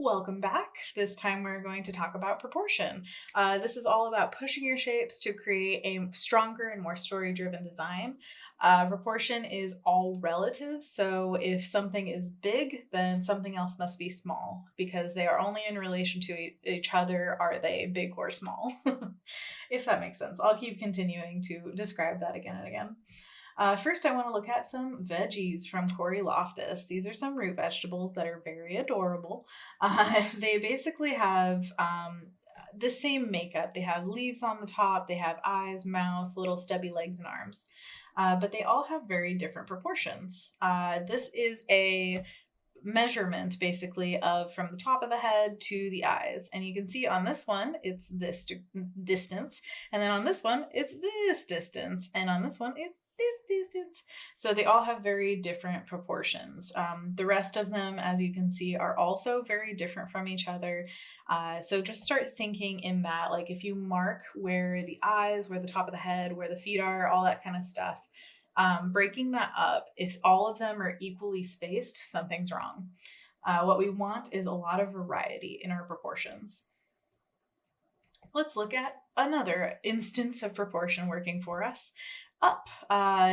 Welcome back. This time we're going to talk about proportion. This is all about pushing your shapes to create a stronger and more story driven design. Proportion is all relative, so if something is big, then something else must be small because they are only in relation to each other. Are they big or small? If that makes sense. I'll keep continuing to describe that again and again. First, I want to look at some veggies from Corey Loftus. These are some root vegetables that are very adorable. They basically have the same makeup. They have leaves on the top, they have eyes, mouth, little stubby legs, and arms. But they all have very different proportions. This is a measurement basically of from the top of the head to the eyes, and you can see on this one it's this distance, and then on this one it's this distance, and on this one it's this distance. So they all have very different proportions. The rest of them, as you can see, are also very different from each other. So just start thinking in that, like if you mark where the eyes, where the top of the head, where the feet are, all that kind of stuff, breaking that up, if all of them are equally spaced, something's wrong. What we want is a lot of variety in our proportions. Let's look at another instance of proportion working for us. Up.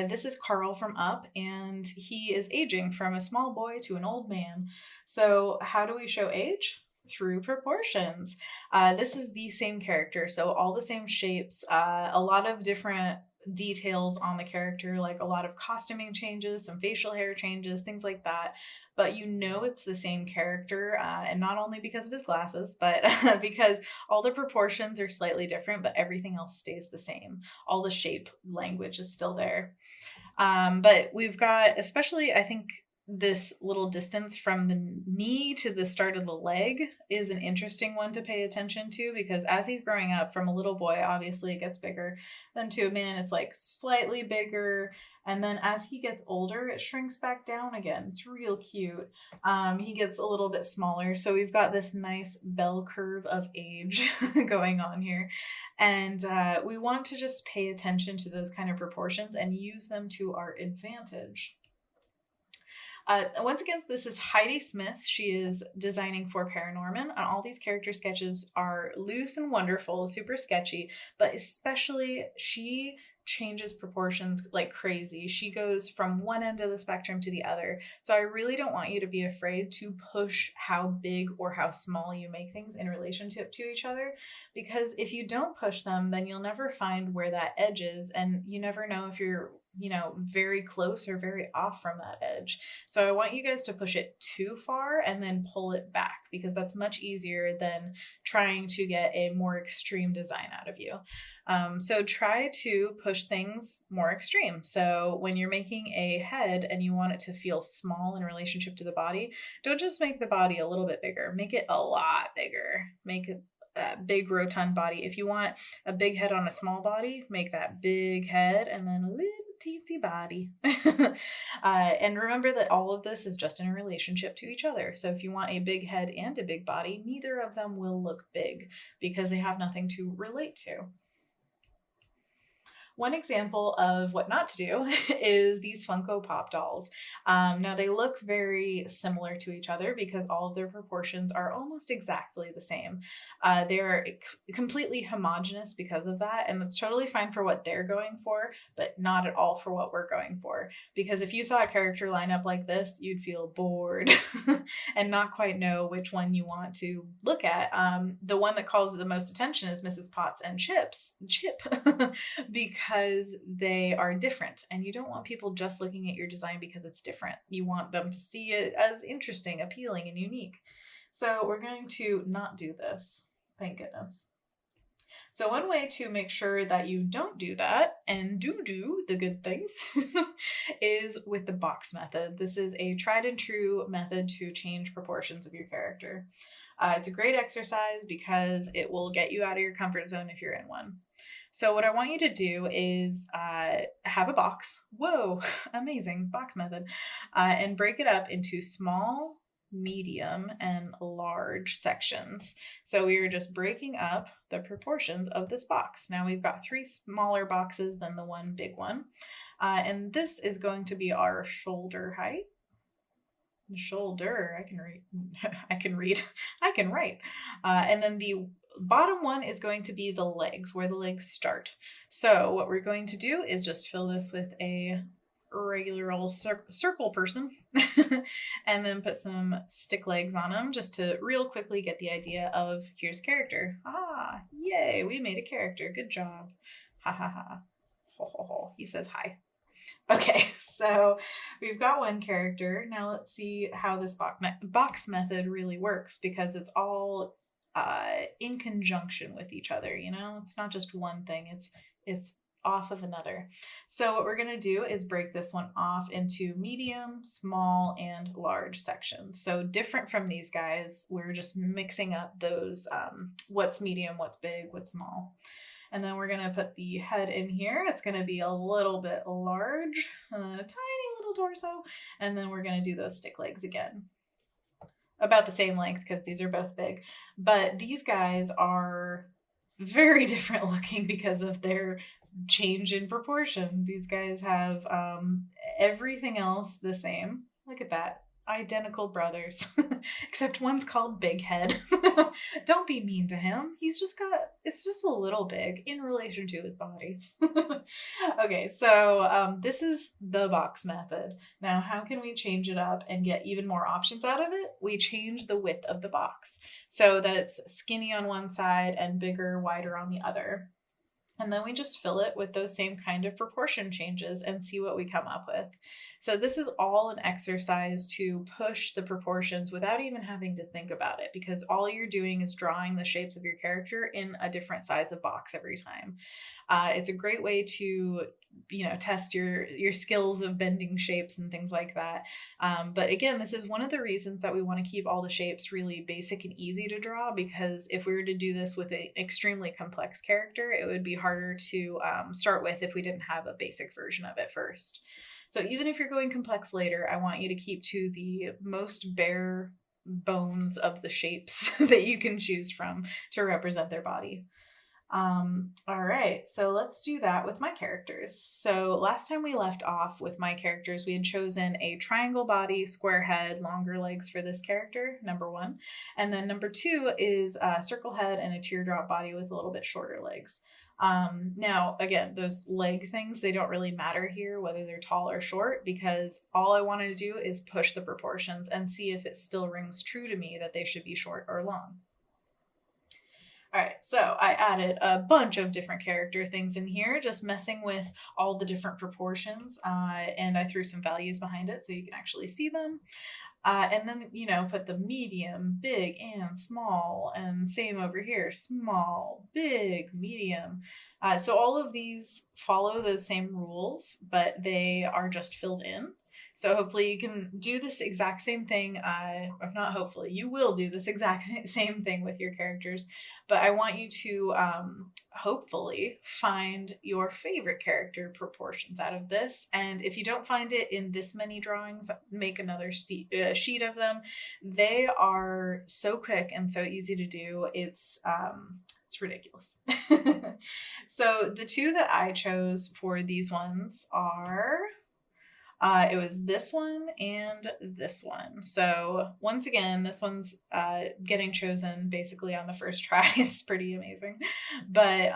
This is Carl from Up, and he is aging from a small boy to an old man. So, how do we show age? Through proportions. This is the same character, so all the same shapes, a lot of different details on the character, like a lot of costuming changes, some facial hair changes, things like that. But you know it's the same character, and not only because of his glasses, but because all the proportions are slightly different, but everything else stays the same. All the shape language is still there. But we've got, especially, I think, this little distance from the knee to the start of the leg is an interesting one to pay attention to, because as he's growing up from a little boy, obviously it gets bigger. Then to a man, it's like slightly bigger. And then as he gets older, it shrinks back down again. It's real cute. He gets a little bit smaller. So we've got this nice bell curve of age going on here. And we want to just pay attention to those kind of proportions and use them to our advantage. Once again, this is Heidi Smith. She is designing for Paranorman, and all these character sketches are loose and wonderful, super sketchy, but especially she changes proportions like crazy. She goes from one end of the spectrum to the other. So I really don't want you to be afraid to push how big or how small you make things in relationship to each other, because if you don't push them, then you'll never find where that edge is, and you never know if you're very close or very off from that edge. So I want you guys to push it too far and then pull it back, because that's much easier than trying to get a more extreme design out of you. So try to push things more extreme. So when you're making a head and you want it to feel small in relationship to the body, don't just make the body a little bit bigger, make it a lot bigger. Make it a big rotund body. If you want a big head on a small body, make that big head and then a little teensy body. And remember that all of this is just in a relationship to each other. So if you want a big head and a big body, neither of them will look big because they have nothing to relate to. One example of what not to do is these Funko Pop dolls. Now, they look very similar to each other because all of their proportions are almost exactly the same. They're completely homogenous because of that, and that's totally fine for what they're going for, but not at all for what we're going for. Because if you saw a character line up like this, you'd feel bored and not quite know which one you want to look at. The one that calls the most attention is Mrs. Potts and Chip, because they are different, and you don't want people just looking at your design because it's different. You want them to see it as interesting, appealing, and unique. So we're going to not do this. Thank goodness. So one way to make sure that you don't do that and do the good thing is with the box method. This is a tried and true method to change proportions of your character. It's a great exercise because it will get you out of your comfort zone if you're in one. So what I want you to do is have a box. Whoa, amazing box method. And break it up into small, medium, and large sections. So we are just breaking up the proportions of this box. Now we've got 3 smaller boxes than the one big one. And this is going to be our shoulder height. shoulder. I can read. I can read. I can write. And then the bottom one is going to be the legs, where the legs start. So what we're going to do is just fill this with a regular old circle person and then put some stick legs on them just to real quickly get the idea of here's character. Ah, yay, we made a character. Good job. Ha ha ha. Ho ho ho. He says hi. Okay, so we've got one character. Now let's see how this box method really works, because it's all in conjunction with each other. You know, it's not just one thing. It's off of another. So what we're going to do is break this one off into medium, small, and large sections. So different from these guys, we're just mixing up those what's medium, what's big, what's small. And then we're going to put the head in here. It's going to be a little bit large, a tiny little torso. And then we're going to do those stick legs again. About the same length, because these are both big. But these guys are very different looking because of their change in proportion. These guys have everything else the same. Look at that. Identical brothers, except one's called Big Head. Don't be mean to him. It's just a little big in relation to his body. Okay, so this is the box method. Now, how can we change it up and get even more options out of it? We change the width of the box so that it's skinny on one side and bigger, wider on the other. And then we just fill it with those same kind of proportion changes and see what we come up with. So this is all an exercise to push the proportions without even having to think about it, because all you're doing is drawing the shapes of your character in a different size of box every time. It's a great way to, test your skills of bending shapes and things like that. But again, this is one of the reasons that we want to keep all the shapes really basic and easy to draw, because if we were to do this with an extremely complex character, it would be harder to start with if we didn't have a basic version of it first. So even if you're going complex later, I want you to keep to the most bare bones of the shapes that you can choose from to represent their body. All right, so let's do that with my characters. So last time we left off with my characters, we had chosen a triangle body, square head, longer legs for this character, number one. And then number two is a circle head and a teardrop body with a little bit shorter legs. Now, again, those leg things, they don't really matter here, whether they're tall or short, because all I wanted to do is push the proportions and see if it still rings true to me that they should be short or long. All right, so I added a bunch of different character things in here, just messing with all the different proportions, and I threw some values behind it so you can actually see them. And then, put the medium, big, and small, and same over here, small, big, medium. So all of these follow those same rules, but they are just filled in. So hopefully you can do this exact same thing, or not hopefully, you will do this exact same thing with your characters, but I want you to hopefully find your favorite character proportions out of this. And if you don't find it in this many drawings, make another sheet of them. They are so quick and so easy to do. It's ridiculous. So the two that I chose for these ones are it was this one and this one. So once again, this one's getting chosen basically on the first try. It's pretty amazing. But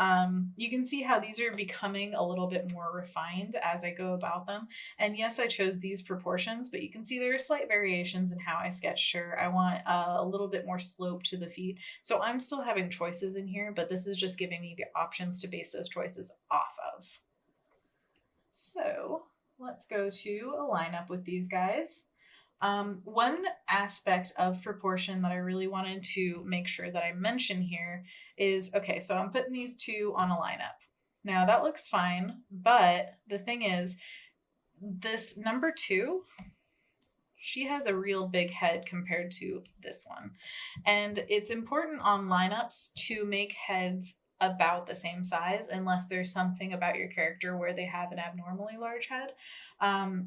you can see how these are becoming a little bit more refined as I go about them. And yes, I chose these proportions, but you can see there are slight variations in how I sketched her. I want a little bit more slope to the feet. So I'm still having choices in here, but this is just giving me the options to base those choices off of. So let's go to a lineup with these guys. One aspect of proportion that I really wanted to make sure that I mention here is, okay, so I'm putting these two on a lineup. Now that looks fine, but the thing is, this number two, she has a real big head compared to this one. And it's important on lineups to make heads about the same size, unless there's something about your character where they have an abnormally large head.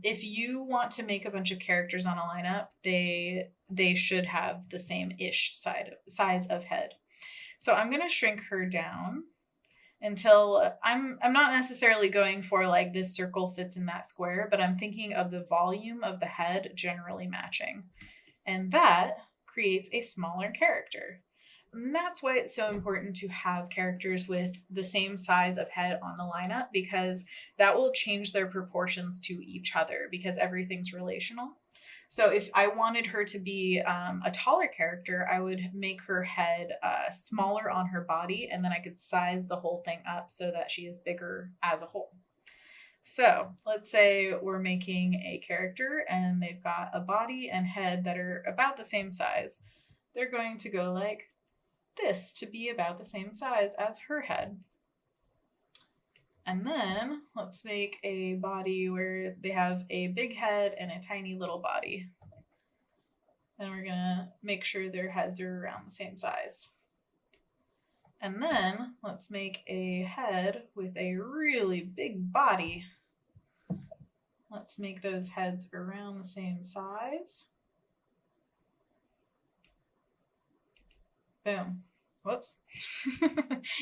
If you want to make a bunch of characters on a lineup, they should have the same-ish size of head. So I'm going to shrink her down until I'm not necessarily going for like this circle fits in that square, but I'm thinking of the volume of the head generally matching. And that creates a smaller character. And that's why it's so important to have characters with the same size of head on the lineup, because that will change their proportions to each other because everything's relational. So if I wanted her to be a taller character, I would make her head smaller on her body, and then I could size the whole thing up so that she is bigger as a whole. So let's say we're making a character and they've got a body and head that are about the same size. They're going to go like this to be about the same size as her head. And then let's make a body where they have a big head and a tiny little body. And we're gonna make sure their heads are around the same size. And then let's make a head with a really big body. Let's make those heads around the same size. Boom. Whoops.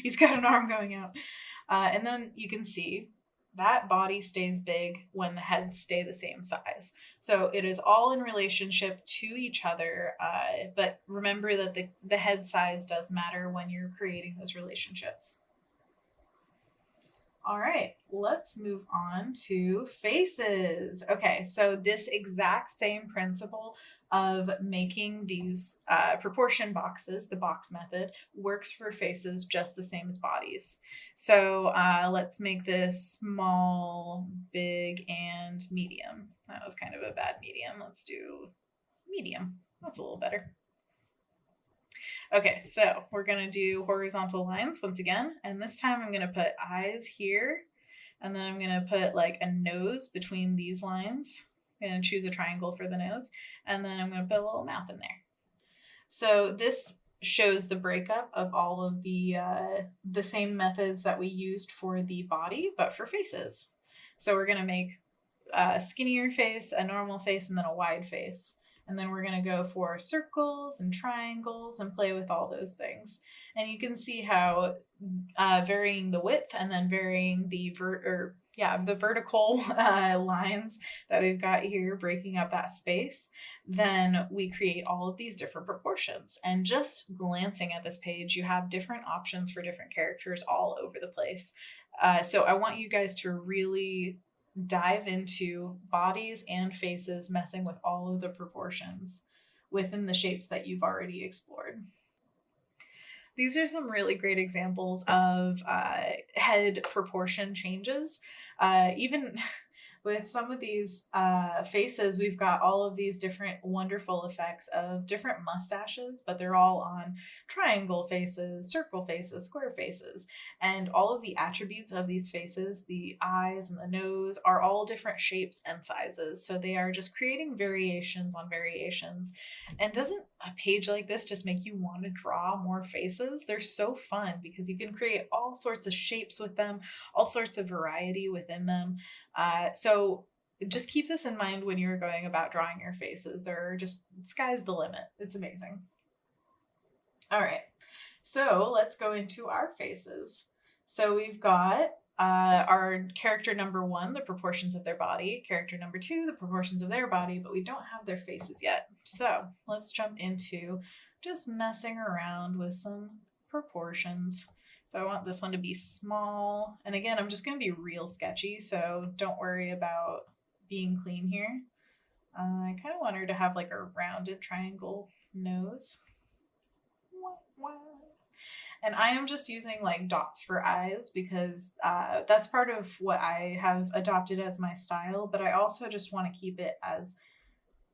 He's got an arm going out. And then you can see that body stays big when the heads stay the same size. So it is all in relationship to each other. But remember that the head size does matter when you're creating those relationships. All right, let's move on to faces. Okay, so this exact same principle of making these proportion boxes, the box method, works for faces just the same as bodies. So let's make this small, big, and medium. That was kind of a bad medium. Let's do medium. That's a little better. Okay, so we're gonna do horizontal lines once again, and this time I'm gonna put eyes here, and then I'm gonna put like a nose between these lines. I'm gonna choose a triangle for the nose, and then I'm gonna put a little mouth in there. So this shows the breakup of all of the same methods that we used for the body, but for faces. So we're gonna make a skinnier face, a normal face, and then a wide face. And then we're going to go for circles and triangles and play with all those things. And you can see how varying the width and then varying the vertical lines that we've got here, breaking up that space, then we create all of these different proportions. And just glancing at this page, you have different options for different characters all over the place. So I want you guys to really dive into bodies and faces, messing with all of the proportions within the shapes that you've already explored. These are some really great examples of head proportion changes. Even with some of these faces, we've got all of these different wonderful effects of different mustaches, but they're all on triangle faces, circle faces, square faces. And all of the attributes of these faces, the eyes and the nose, are all different shapes and sizes. So they are just creating variations on variations. And doesn't a page like this just make you want to draw more faces? They're so fun because you can create all sorts of shapes with them, all sorts of variety within them. So just keep this in mind when you're going about drawing your faces. They're just, sky's the limit. It's amazing. All right, so let's go into our faces. So we've got our character number one, the proportions of their body, character number two, the proportions of their body, but we don't have their faces yet. So let's jump into just messing around with some proportions. So I want this one to be small. And again, I'm just going to be real sketchy, so don't worry about being clean here. I kind of want her to have like a rounded triangle nose. And I am just using like dots for eyes because that's part of what I have adopted as my style, but I also just want to keep it as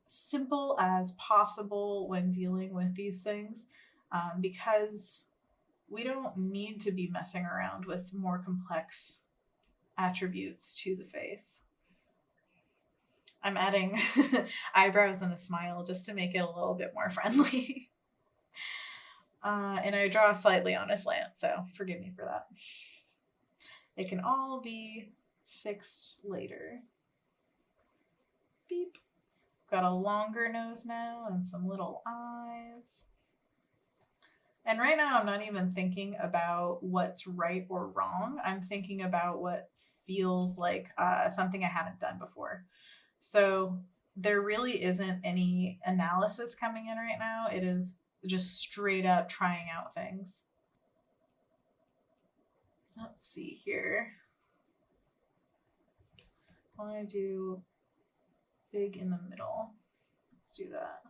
simple as possible when dealing with these things, because we don't need to be messing around with more complex attributes to the face. I'm adding eyebrows and a smile just to make it a little bit more friendly. And I draw slightly on a slant, so forgive me for that. It can all be fixed later. Beep. Got a longer nose now and some little eyes. And right now, I'm not even thinking about what's right or wrong. I'm thinking about what feels like something I haven't done before. So there really isn't any analysis coming in right now. It is just straight up trying out things. Let's see here. I want to do big in the middle. Let's do that.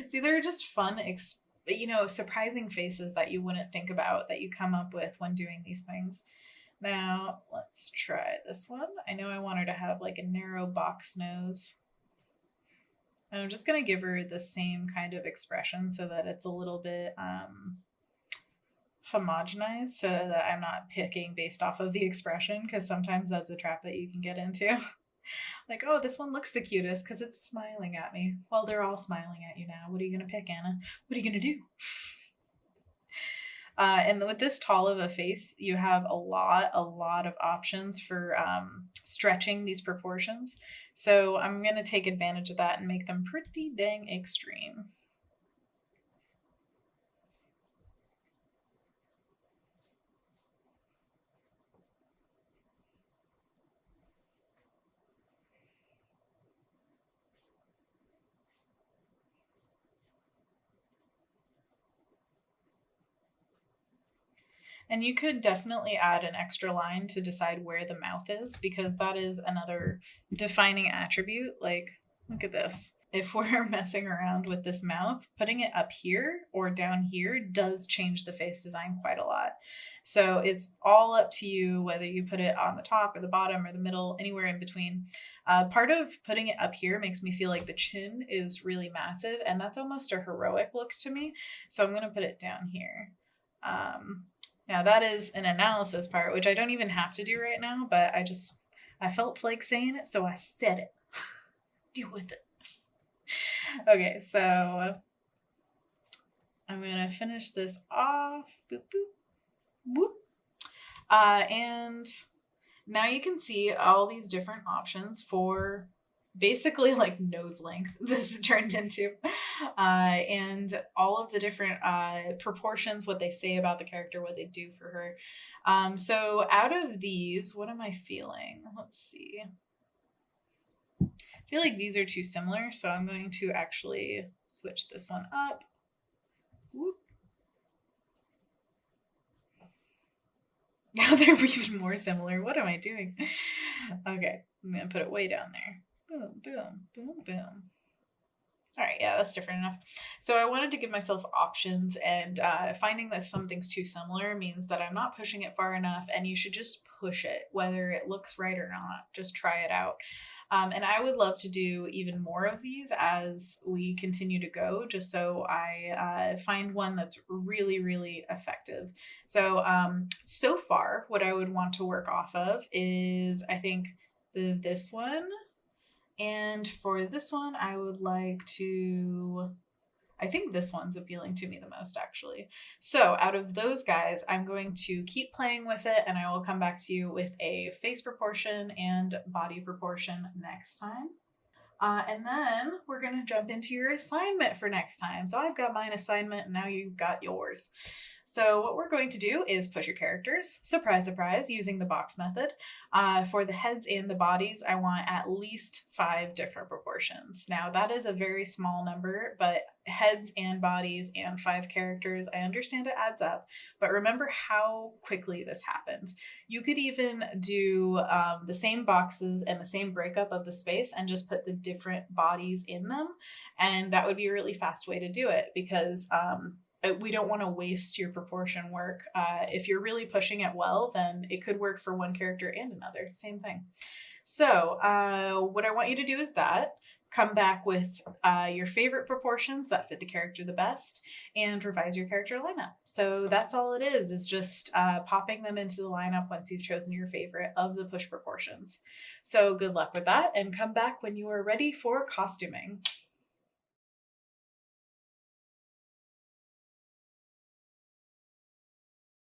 See, they're just fun, surprising faces that you wouldn't think about that you come up with when doing these things. Now, let's try this one. I know I want her to have like a narrow box nose. And I'm just going to give her the same kind of expression so that it's a little bit homogenized, so that I'm not picking based off of the expression, because sometimes that's a trap that you can get into. Like, oh, this one looks the cutest because it's smiling at me. Well, they're all smiling at you now. What are you going to pick, Anna? What are you going to do? And with this tall of a face, you have a lot of options for stretching these proportions. So I'm going to take advantage of that and make them pretty dang extreme. And you could definitely add an extra line to decide where the mouth is, because that is another defining attribute. Like, look at this. If we're messing around with this mouth, putting it up here or down here does change the face design quite a lot. So it's all up to you whether you put it on the top or the bottom or the middle, anywhere in between. Part of putting it up here makes me feel like the chin is really massive, and that's almost a heroic look to me. So I'm going to put it down here. Now that is an analysis part, which I don't even have to do right now, but I felt like saying it, so I said it. Deal with it. Okay, so I'm gonna finish this off. Boop, boop, boop. And now you can see all these different options for basically like nose length this is turned into, and all of the different proportions, what they say about the character, what they do for her. So out of these, what am I feeling? Let's see. I feel like these are too similar, so I'm going to actually switch this one up. Whoop. Now they're even more similar. What am I doing? Okay, I'm gonna put it way down there. Boom, boom, boom, boom. All right, yeah, that's different enough. So I wanted to give myself options, and finding that something's too similar means that I'm not pushing it far enough, and you should just push it, whether it looks right or not. Just try it out. And I would love to do even more of these as we continue to go, just so I find one that's really, really effective. So, so far, what I would want to work off of is, I think, this one. And for this one, I would like to. I think this one's appealing to me the most, actually. So, out of those guys, I'm going to keep playing with it, and I will come back to you with a face proportion and body proportion next time. And then we're going to jump into your assignment for next time. So, I've got mine assignment, and now you've got yours. So what we're going to do is push your characters, surprise, surprise, using the box method. For the heads and the bodies, I want at least 5 different proportions. Now that is a very small number, but heads and bodies and 5 characters, I understand it adds up, but remember how quickly this happened. You could even do the same boxes and the same breakup of the space and just put the different bodies in them. And that would be a really fast way to do it, because we don't want to waste your proportion work. If you're really pushing it well, then it could work for one character and another. Same thing. So what I want you to do is that. Come back with your favorite proportions that fit the character the best, and revise your character lineup. So that's all it is just popping them into the lineup once you've chosen your favorite of the push proportions. So good luck with that, and come back when you are ready for costuming.